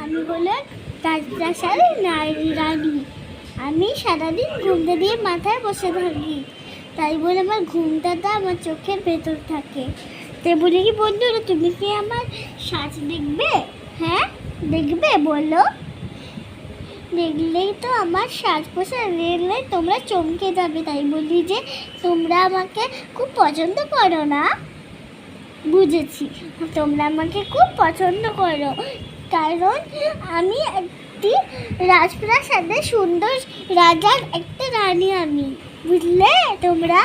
আমি হলো রাজপ্রাসাদের রানী। আমি সারাদিন ঘুমটা দিয়ে মাথায় বসে থাকি, তাই বলে আমার ঘুমটাটা আমার চোখের ভেতর থাকে। তাই বলি কি বন্ধুরা, তুমি কি আমার সাজ দেখবে? হ্যাঁ দেখবে, বলো। দেখলেই তো আমার সাজ পোশাক দেখলে তোমরা চমকে যাবে। তাই বলি যে তোমরা আমাকে খুব পছন্দ করো না? বুঝেছি, তোমরা আমাকে খুব পছন্দ করো, কারণ আমি একটি রাজপ্রাসাদের সুন্দর রাজার একটা রানী। আমি, বুঝলে তোমরা?